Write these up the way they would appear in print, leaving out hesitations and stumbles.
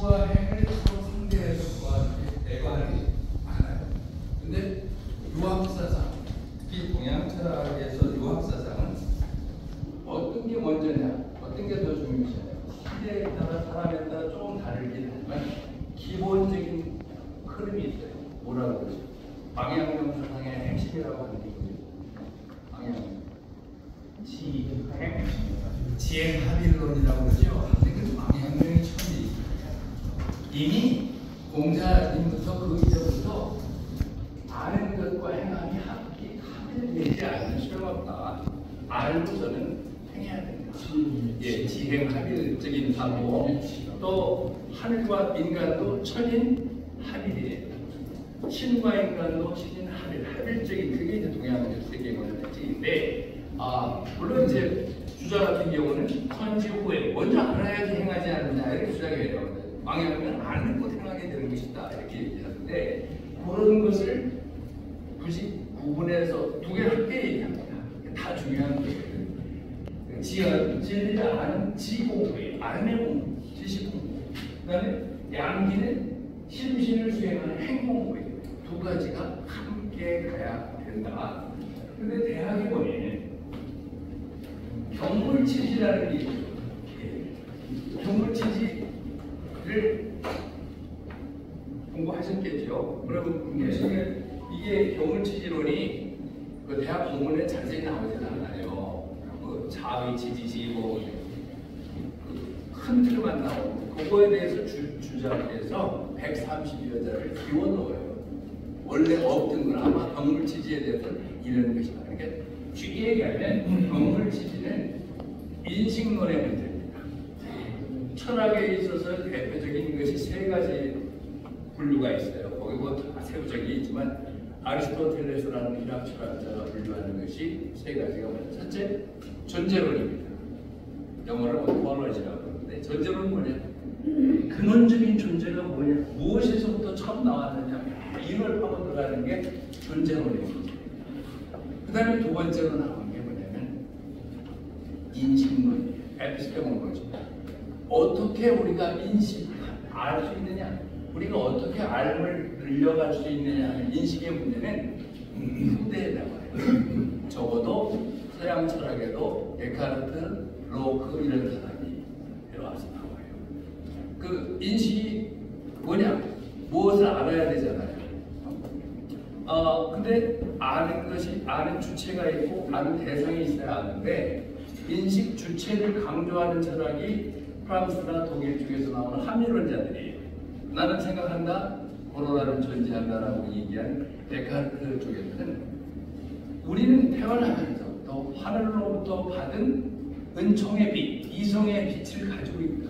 과 행을 서로 상대해서 대관이 많아요. 근데 유학사상, 특히 동양 철학에서 유학사상은 어떤 게 먼저냐, 어떤 게 더 중요시냐, 시대에 따라 사람에 따라 조금 다르긴 하지만 기본적인 흐름이 있어요. 뭐라고 그러죠? 방향성 사상의 핵심이라고 하는 게 뭐죠? 방향성. 지행합일론이라고 그러죠. 근데 그 방향성이 처음이 이미 공자님부터 그 이전부터 아는 것과 행함이 합일되지 않는 수가 없다. 알고서는 행해야 된다. 예, 지행합일적인 사고, 또 하늘과 인간도 천인 합일이에요. 신과 인간도 신인 합일, 합일적인 그게 이제 동양 세계관의 특징인데, 물론 이제 주자 같은 경우는 천지 후에 먼저 알아야지 행하지 않느냐 이렇게 주장해요. 방향은 아는 것 행하게 되는 것이다 이렇게 얘기하는데, 그런 것을 굳이 구분해서 두 개 함께 얘기합니다. 다 중요한 거예요. 진리를 아는 지공부예요. 아는 공부, 지식 공부. 그다음에 양기는 심신을 수행하는 행공부예요. 두 가지가 함께 가야 된다. 근데 대학에 보면 경물치지라는 게 있어요. 경물치지를 공부하셨겠죠. 여러분 이게 경물치지론이 그 대학 공문에 자세히 나오지는 않아요. 그 자의 지지시 큰 틀만 나오고 그거에 대해서 주장해서 130여 자를 비워 넣어요. 원래 없던 건 아마 경물치지에 대해서 이런 것이다. 그러니까 쉽게 얘기하면 경물치지는 인식론의 문제입니다. 철학에 있어서 대표적인 것이 세 가지 분류가 있어요. 거기 뭐 세부적이 있지만 아리스토텔레스라는 이락 철학자가 분류하는 것이 세 가지가 뭐냐. 첫째, 존재론입니다. 영어로 ontology라고 하는데 존재론은 뭐냐? 근원적인 존재가 뭐냐? 무엇에서부터 처음 나왔느냐? 이걸 파고 들어가는 게 존재론입니다. 그 다음에 두 번째로 나온 게 뭐냐면 인식론이에요. 에피스테몰로지. 어떻게 우리가 알 수 있느냐? 우리가 어떻게 알을 늘려갈 수 있느냐 하는 인식의 문제는 후대에 나와요. 적어도 서양 철학에도 데카르트, 로크 이런 사람이 들어와서 나와요. 그 인식이 뭐냐? 무엇을 알아야 되잖아요. 근데 아는 주체가 있고 아는 대상이 있어야 하는데, 인식 주체를 강조하는 철학이 프랑스나 독일 쪽에서 나오는 합리론자들이에요. 나는 생각한다, 코로나는 존재한다라고 얘기한 데카르트 쪽에서는 우리는 태어나면서 또 하늘로부터 받은 은총의 빛, 이성의 빛을 가지고 있다.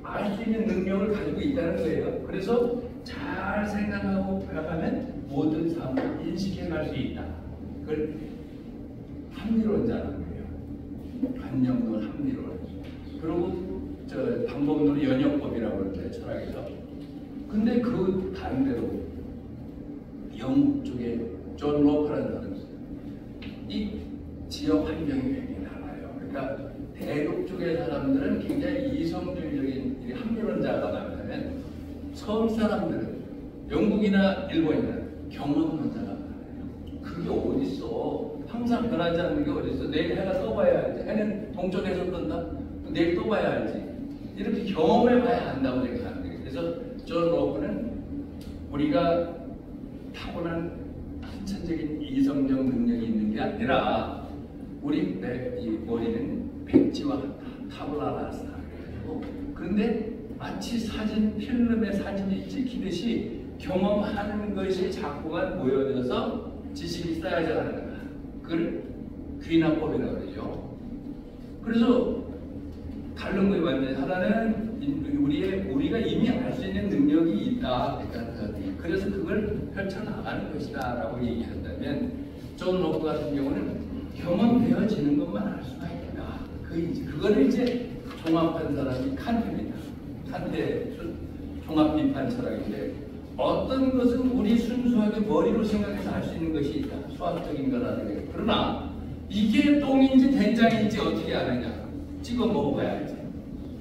알 수 있는 능력을 가지고 있다는 거예요. 그래서 잘 생각하고 배워가면 모든 삶을 인식해갈 수 있다. 그걸 합리론자라는 거예요. 관념론, 합리론. 그리고 방법론 연역법이라고 하는데 철학에서. 근데 그 반대로 영국 쪽에 존 로커라는 사람이 있어요. 이 지역 환경이 굉장히 달라요. 그러니까 대륙 쪽의 사람들은 굉장히 이성주의적인 합리론자가 많으면 서울 사람들은 영국이나 일본이나 경험론자가 많아요. 그게 어딨어? 항상 변하지 않는 게 어딨어? 내일 해가 떠봐야 알지. 해는 동쪽에서 뜬다? 내일 또 봐야 알지. 이렇게 경험해봐야 한다고 생각하는 거예요. 그래서 존 로크는 우리가 타고난 선천적인 이성적 능력이 있는 게 아니라 우리 이 머리는 백지와 타블라라스다. 그런데 마치 사진, 필름에 사진이 찍히듯이 경험하는 것이 자꾸만 모여져서 지식이 쌓여져 가는 거야. 그걸 귀납법이라고 그러죠. 그래서 다른 거에 완전히 하나는 우리가 이미 알 수 있는 능력이 있다. 그래서 그걸 펼쳐나가는 것이다 라고 얘기한다면, 존 로크 같은 경우는 경험되어지는 것만 알 수가 있다. 그거를 이제 종합한 사람이 칸트입니다. 칸트의 종합비판 철학인데, 어떤 것은 우리 순수하게 머리로 생각해서 알 수 있는 것이 있다. 수학적인 거라는 게. 그러나 이게 똥인지 된장인지 어떻게 아느냐? 찍어 먹어봐야 알지.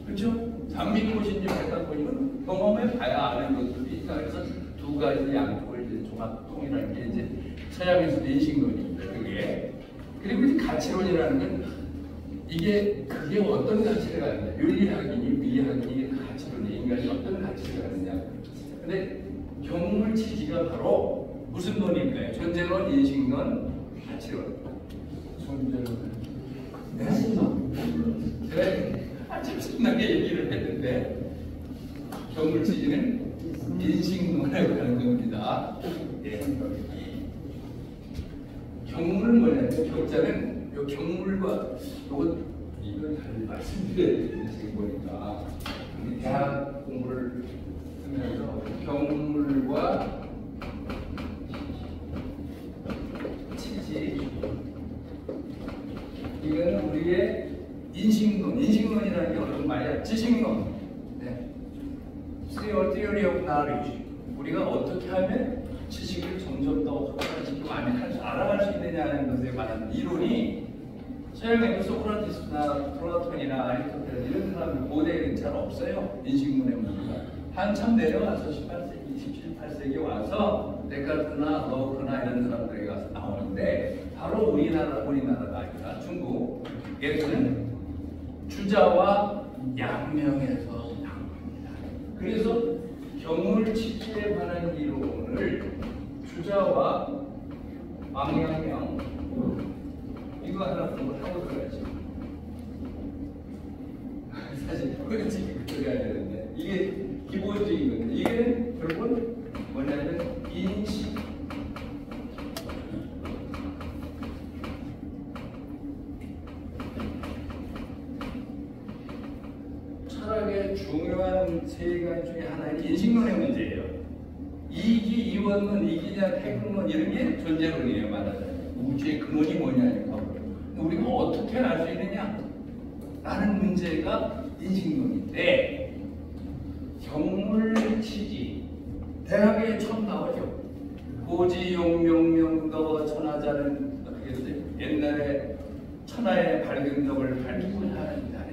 그렇죠? 장미꽃인지 백합꽃이면 경험해 봐야 아는 것들이 있다. 그래서 두 가지 양쪽을 이제 종합통이라는 게 이제 서양에서도 인식론입니다. 그게. 그리고 이제 가치론이라는 건 그게 어떤 가치를 갖느냐. 윤리학이니 미학이니 가치론이 인간이 어떤 가치를 갖느냐. 근데 경물치지가 바로 무슨 논일까요? 존재론, 인식론, 가치론. 존재론. 네. 제가 아주 신나게 얘기를 했는데 경물치지는 인식론에 관한 겁니다. 예. 경물은 뭐냐면 경자는 요 경물과 이걸 잘 말씀드려야 되는데 지금 보니까 우리 대학 공부를 하면서 경물과 치지 이거는 우리의 인식론이라는 게 어떤 말이야? 지식론. 네. Theory of knowledge. 우리가 어떻게 하면 지식을 점점 더 확장시키고 많이 알아갈 수 있느냐는 것에 관한 이론이 서양에도 소크라테스나 플라톤이나 아리스토텔 이런 사람들 고대에는 잘 없어요. 인식론의 문제가 한참 내려와서 18세기, 17, 18세기 와서 데카르트나 로크나 이런 사람들이 가서 나오는데 바로 우리나라가 아니라 중국에서는 주자와 양명에서 나온 겁니다. 그래서 경물치지에 관한 이론을 주자와 왕양명 이거 하나 공부하고 들어야지. 사실 그렇지 그래야 되는데 이게 기본적인 건데 이게 결국은 뭐냐면 인식 철학의 중요한 세 가지 중에 하나인 인식론의 문제예요. 이기, 이원론, 이기냐, 태극론 이런 게 존재론이에요. 말하자면 우주의 근원이 뭐냐니까 우리가 어떻게 알 수 있느냐 라는 문제가 인식론인데 경물치지 대학에 처음 나오죠. 고지용명명도 천하자는 어떻게 했어요? 옛날에 천하의 발견력을 밝히고자 하는 자는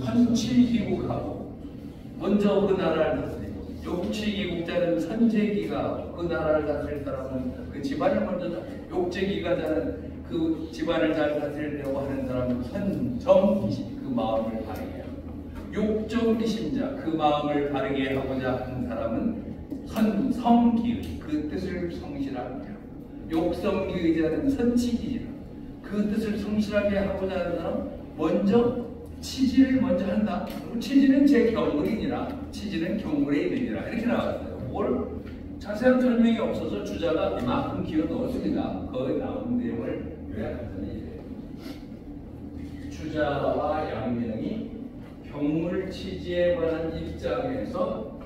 선치기국하고 먼저 그 나라를 다스리고 욕치기국자는 선제기가 그 나라를 다스릴 사람은 그 집안을 먼저 욕제기가자는 그 집안을 잘 다스리려고 하는 사람은 선정기심 그 마음을 바르게 하고 욕정기심자 그 마음을 바르게 하고자 하는 사람은 선성기의 그 뜻을 성실하게 하고 욕성기의자는 선치기라 그 뜻을 성실하게 하고자 하는 사람은 먼저 치지를 먼저 한다. 치지는 제 경물이니라 치지는 경물에 이르니라 이렇게 나왔어요. 뭘 자세한 설명이 없어서 주자가 이만큼 기어 넣었습니다. 거기 나온 내용을 요약하자면 이래요. 주자와 양명이 경물치지에 관한 입장에서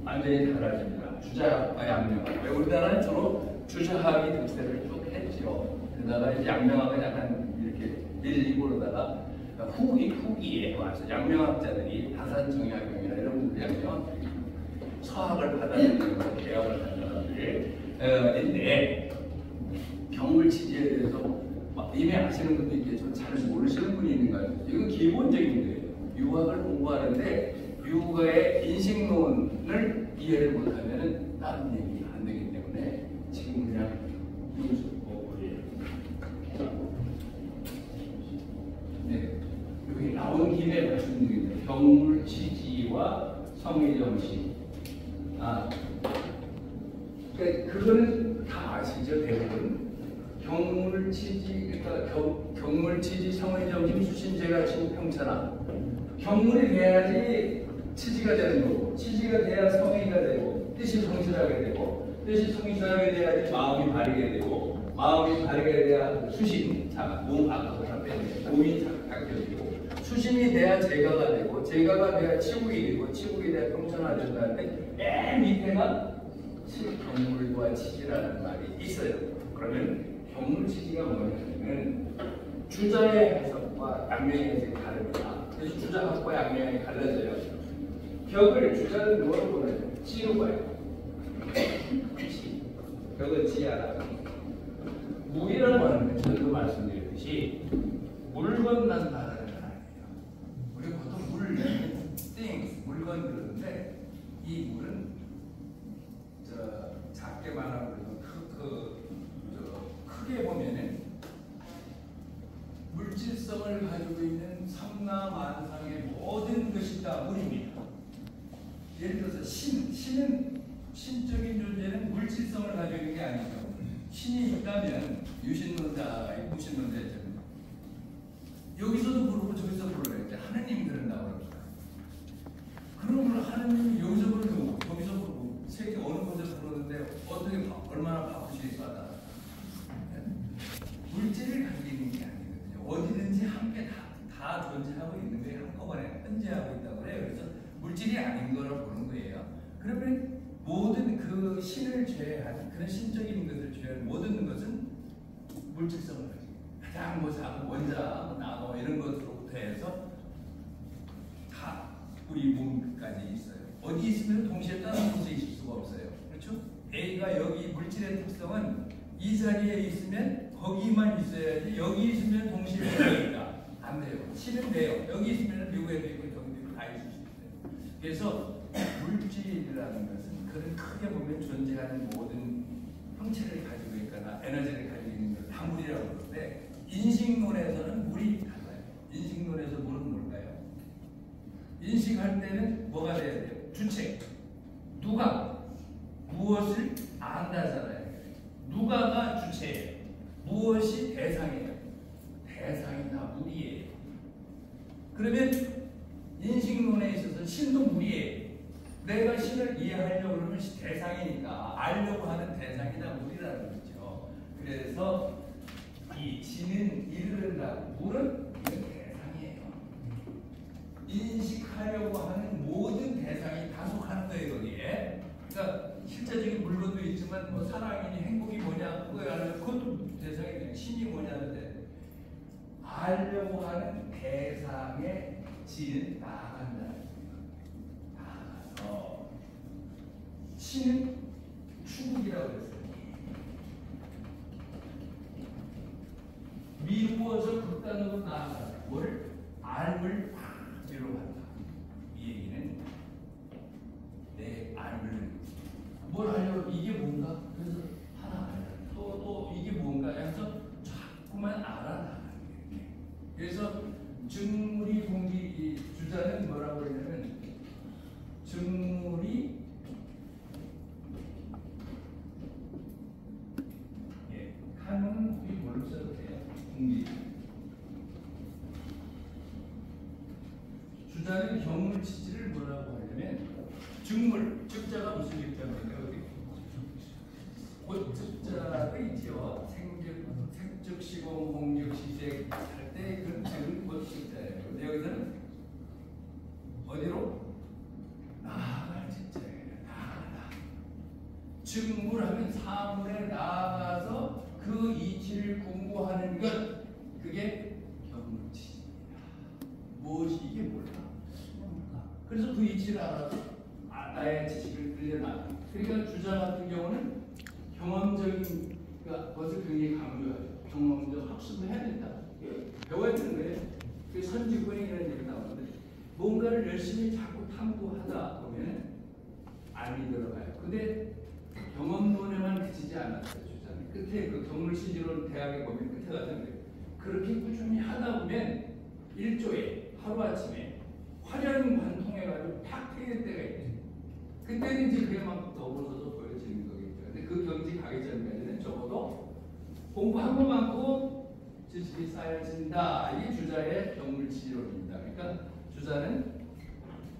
완전히 달라집니다. 주자와 양명학. 우리나라는 주로 주자학이 득세를 쭉 했죠. 그러다가 이제 양명학은 약간 이렇게 밀리고 그러다가 후기에 와서 양명학자들이 다산정약용이나 이런 분들 양명학들이 서학을 받아들이면서 개혁을 한 사람들인데 경물치지에 대해서 이미 아시는 분도 있겠지만 잘 모르시는 분이 있는 거 같아요. 이건 기본적인 거예요. 유학을 공부하는데 유학의 인식론을 이해를 못하면 다른 얘기 안 되기 때문에 지금 그냥 네, 여기 나온 김에 말씀드립니다. 경물치지와 성의정신. 그거는 다 아시죠? 대부분 경물치지, 그러니까 경물치지, 성의정신, 수신제가 진평천하. 경물이 돼야지 치지가 되는 거고, 치지가 돼야 성의가 되고, 뜻이 성실하게 되고, 뜻이 성실하게 돼야지 마음이 바르게 되고, 마음이 바르게 돼야 수신, 몸 아까부터 몸이 바뀌어지고, 수신이 돼야 제가가 되고, 제가가 돼야 치국이 되고, 치국이 돼야 평천화 된다는데 맨 밑에가 경물과 치지라는 말이 있어요. 그러면 경물치지가 뭐냐면 주자의 해석과 양명의 해석이 다릅니다. 그래서 주자학과 양명이 갈라져요. 벽을 주자는 뭐로 보나요? 지로 봐요. 지. 벽은 지하라. 물이라고 하는 건 저도 말씀드렸듯이 물 건넌다는 물건 그러는데 이 물은 작게 말하면 크게 보면은 물질성을 가지고 있는 삼라만상의 모든 것이 다 물입니다. 예를 들어서 신은 신적인 존재는 물질성을 가지고 있는 게 아니죠. 신이 있다면 유신론자가 있고 무신론자 있잖아요. 여기서도 부르고 저기서 부르래요. 하느님 그런다고 그럽니다. 그러면 하느님이 여기서 부르고 저기서 부르고 세계 어느 곳에서 부르는데 어떻게 얼마나 바쁘시겠다. 물질을 가지고 있는 게 아니거든요. 어디든지 함께 다 존재하고 있는 게 한꺼번에 현재하고 있다고 해요. 그래서 물질이 아닌 거라고 보는 거예요. 그러면 모든 그 신을 제외한 그런 신적인 것을 제외한 모든 것은 물질성을 가지고 가장 작은 원자, 나무 이런 것으로부터 해서 다 우리 몸까지 있어요. 어디 있으면 동시에 다른 곳에 있을 수가 없어요. 그렇죠? A가 여기 물질의 특성은 이 자리에 있으면 거기만 있어야지 여기 있으면 동시에 여기 있다. 안 돼요. 신은 돼요. 여기 있으면 미국에도 있고 저기도 있고 다 있을 수 있어요. 그래서 물질이라는 것은 그런 크게 보면 존재하는 모든 형체를 가지고 있거나 에너지를 가지고 있는 걸 다 물이라고 그러는데 인식론에서는 물이 달라요. 인식론에서 물은 뭘까요? 인식할 때는 뭐가 돼야 돼요? 주체. 누가 무엇을 안다잖아요. 누가가 주체예요. 무엇이 대상이에요. 대상이 다 물이에요. 그러면 인식론에 있어서 신도 물이에요. 내가 신을 이해하려고 그러면 대상이니까 알려고 하는 대상이 다 물이라는 거죠. 그래서 이 신은 이르는다고 물은 대상이에요. 인식하려고 하는 모든 대상이 다 속하는 거예요. 거기에. 그러니까 실제적인 물건도 있지만 뭐 사랑이니 행복이 뭐냐 그것도 대상이 그냥 신이 뭐냐는데 알려고 하는 대상의 진은 나아간다. 나아가서 신은 추국이라고 했어요. 미루어서 극단으로 나아간다. 뭘? 알을 미뤄간다. 이 얘기는 내 알을 뭘 하려고 이게 뭔가? 그래서 하나 알아. 또 이게 뭔가 해서 자꾸만 알아나가는 거예요. 그래서 증물이 공기 이 주자는 뭐라고 그러냐면 증물이 칸은 우리 뭘로 써도 돼요? 공기. 주자는 경물 치지를 뭐라고 하냐면 증물, 즉자가 무슨 읽자입니까? 곧즉자가 있죠. 생즉, 시공, 공즉, 시색 할 때 그런 증은 곧즉자예요. 근데 여기서는 어디로? 나아갈 즉자예요. 나아가다. 증물하면 사물에 나아가서 그 이치를 공부하는 것, 그게 경물치입니다. 무엇이 이게 뭘까? 그래서 그 이치를 알아서 나의 지식을 늘려나가. 그러니까 주자 같은 경우는 경험적인 것을 굉장히 강조하죠. 경험적 학습을 해야 된다. 배워야 되는 거예요. 그 선지구행이라는 얘기가 나오는데 뭔가를 열심히 자꾸 탐구하다 보면 알이 들어가요. 근데 경험론에만 그치지 않았어요. 주자는 끝에 그 경물시지론 대학에 보면 끝에 가서 그렇게 꾸준히 하다 보면 일조에 하루아침에 화련관통해가지고 탁 트이는 때가 있죠. 그때는 이제 그게만큼 더불어서 보여지는 거겠죠. 근데 그 경지 가기 전까지는 적어도 공부한 것만큼 지식이 쌓여진다. 이게 주자의 경물치지론입니다. 그러니까 주자는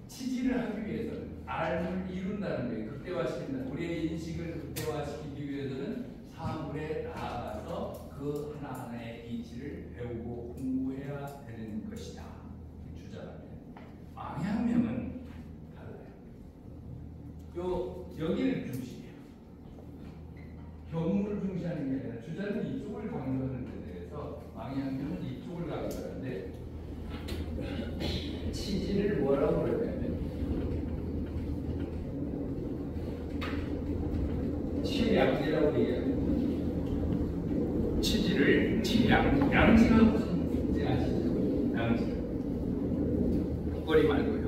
치지를 하기 위해서는 알을 이룬다는 거예요. 극대화시킨다. 우리의 인식을 극대화시키기 위해서는 사물에 나아가서 그 하나하나의 이치를 배우고 공부해야 되는 것이다. 주자라면. 망향명은 달라요. 여기를 중시해요. 경물을 중시하는 게 아니라 주자는 이쪽을 강조하는 데 대해서 망향명은 이쪽을 강조하는데 치지를 뭐라고 그러냐면 치양지라고 얘기합니다. 치지를 양지가 무슨 지 아시죠? 양지. 목걸이 말고요.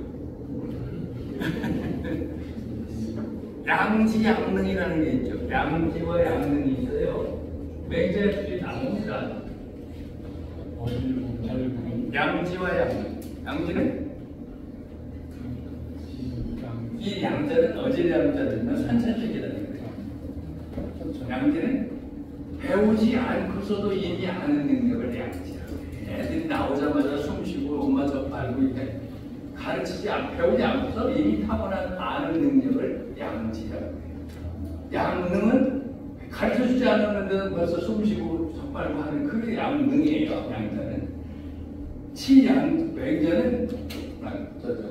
양지 양능이라는 게 있죠. 양지와 양능이 있어요. 맹자들이 나옵니다. 양지와 양능. 양지는 이 양자는 어제 양자들이나 선천적이라는 거예요. 양지는 배우지 않고서도 이미 아는 능력을 양지라고 해요. 애들이 나오자마자 숨쉬고 엄마 저 빨고 이렇게 가르치지 배우지 않고서 이미 타고난 아는 능력을 양지라고 해요. 양능은 가르쳐주지 않았는데 벌써 숨쉬고 저 빨고 하는 그게 양능이에요. 양자는. 맹자는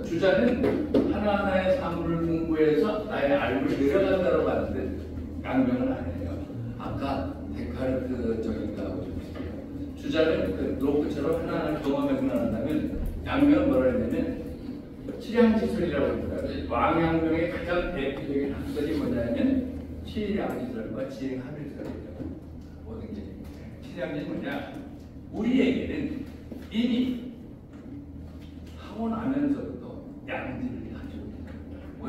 주자는 하나하나의 사물을 공부해서 나의 알고 내려간다고 하는데 양명은 아니에요. 아까 데카르트 적인가 하고 좀 비슷해요. 주자는 그 로크처럼 하나하나 경험해서 나간다면 양명은 뭐라 했냐면 칠양지술이라고 합니다. 왕양명의 가장 대표적인 학설이 뭐냐면 칠양지술과 지행합일설이죠. 모든 게 칠양지는 뭐냐? 우리에게는 이미 타고나면서부터 양지를 가지고 있다. 왜?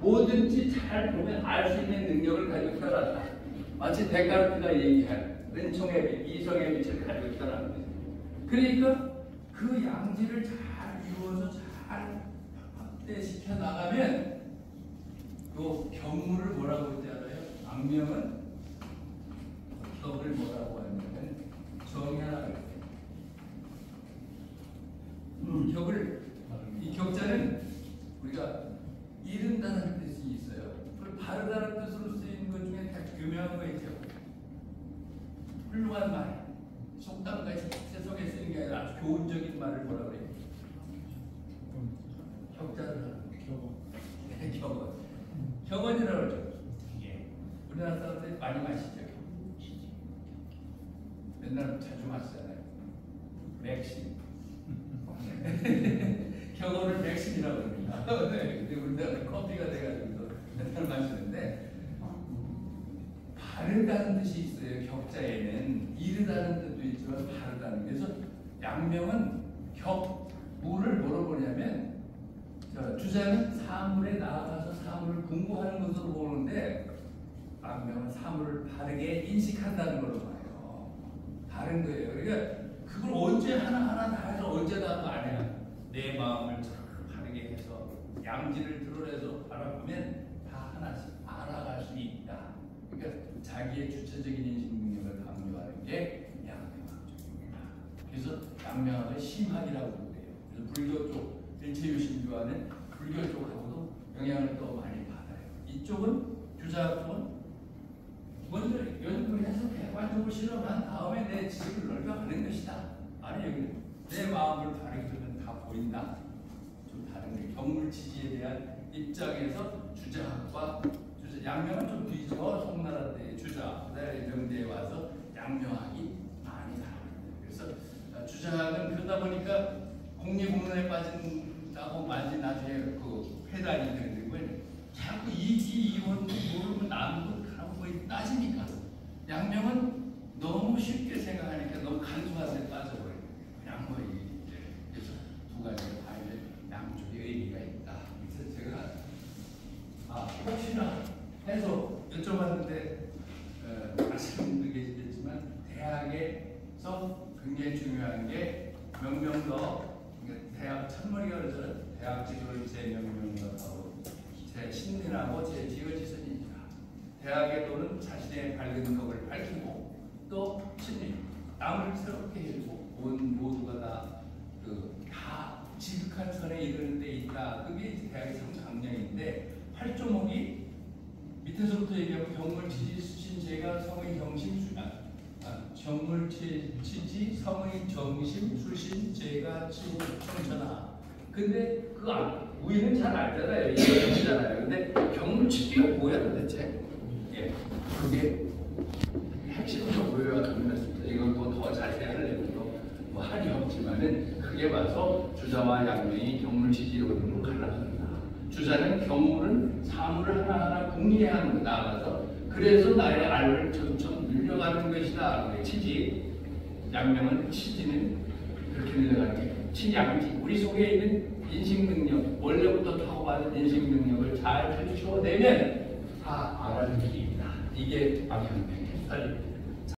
뭐든지 잘 보면 알 수 있는 능력을 가지고 있다라. 마치 데카르트가 얘기한 은총의 빛, 이성의 빛을 가지고 있다라는 거죠. 그러니까 그 양지를 잘 이루어서 잘 확대시켜 나가면 또 경무를 뭐라고 했지 알아요? 악명은 덕을 뭐라고 하냐면 정야라고 했어요. 격을 이 격자는 우리가 이른다는 뜻이 있어요. 그리고 바르다는 뜻으로 쓰이는 것 중에 딱 유명한 거 있죠. 훌륭한 말, 속담까지 세속에 쓰는 게 아니라 아주 교훈적인 말을 뭐라고 그래요? 격자를 격언. 격언이라고 그러죠. 우리나라 사람들이 많이 마시죠. 맨날 자주 마시잖아요. 맥심. 격언을 맥심이라고 합니다. 근데 우리나라 커피가 돼가지고 맨날 마시는데 바르다는 뜻이 있어요. 격자에는 이르다는 뜻도 있지만 바르다는. 그래서 양명은 물을 뭐로 보냐면 주자는 사물에 나아가서 사물을 공부하는 것으로 보는데 양명은 사물을 바르게 인식한다는 걸로 봐요. 다른 거예요. 그러니까 그걸 언제 하나하나 다 해서 언제 다 하는 거 아니야. 내 마음을 바르게 해서 양지를 드러내서 바라보면 다 하나씩 알아갈 수 있다. 그러니까 자기의 주체적인 인식 능력을 강조하는 게 양명학적입니다. 그래서 양명학을 심학이라고 부르대요. 그래서 불교 쪽 일체유신교와는 불교 쪽하고도 영향을 또 많이 받아요. 이쪽은 주자 쪽은 먼저 연구해서 객관적으로 실험한 다음에 내 지식을 넓혀가는 것이다. 아니 여기는 내 마음을 바르게 두면 다 보인다. 좀 다른 게 경물치지에 대한 입장에서 주자학과 양명은 좀 뒤져. 송나라 때 주자, 그다음에 명대에 와서 양명학이 많이 다릅니다. 그래서 주자학은 그러다 보니까 공리공론에 빠진다고 만지 나중에 그 회단이 되는 거예요. 자꾸 이원 모르면 남은 가라고 거의 따지니까. 양명은 너무 쉽게 생각하니까 너무 간소한 데 빠져버려요. 그냥 뭐 그래서 두 가지를 봐야지 양쪽에 의미가 있다. 그래서 제가 혹시나 해서 여쭤봤는데 말씀드리겠지만 대학에서 굉장히 중요한 게 명명도 대학 첫머리가 그래서 대학 지도를 제 명명도하고 제 신민하고 제 지어지선입니다. 대학에 또는 자신의 밝은 덕을 밝히고 또 신민 남을 새롭게 해주고 온 모두가 다 지극한 선에 이르는 데 있다. 그게 대학의 강령인데 8조목이 밑에서부터 얘기하면 경물치지 수신제가 성의 정심 정물치지 성의 정심 수신제가 치고 청천하. 근데 그 우리는 잘 알잖아요. 이해잖아요. 근데 경물치기가 뭐야 도대체? 예, 그게 핵심적으로 외워두면 이건 더 자세히 하려면 뭐 할이 없지만은 크게 봐서 주자와 양명이 경물치지로 갈라집니다. 주자는 경물은 사물을 하나하나 궁리하는 거 나아가서 그래서 나의 알을 점점 늘려가는 것이다. 치지. 양명은 치지는 그렇게 늘려가는 게 치양지. 우리 속에 있는 인식 능력 원래부터 타고받은 나오는 인식 능력을 잘 갖추어내면 다 알아듣기입니다. 이게 방향명의 설입니다.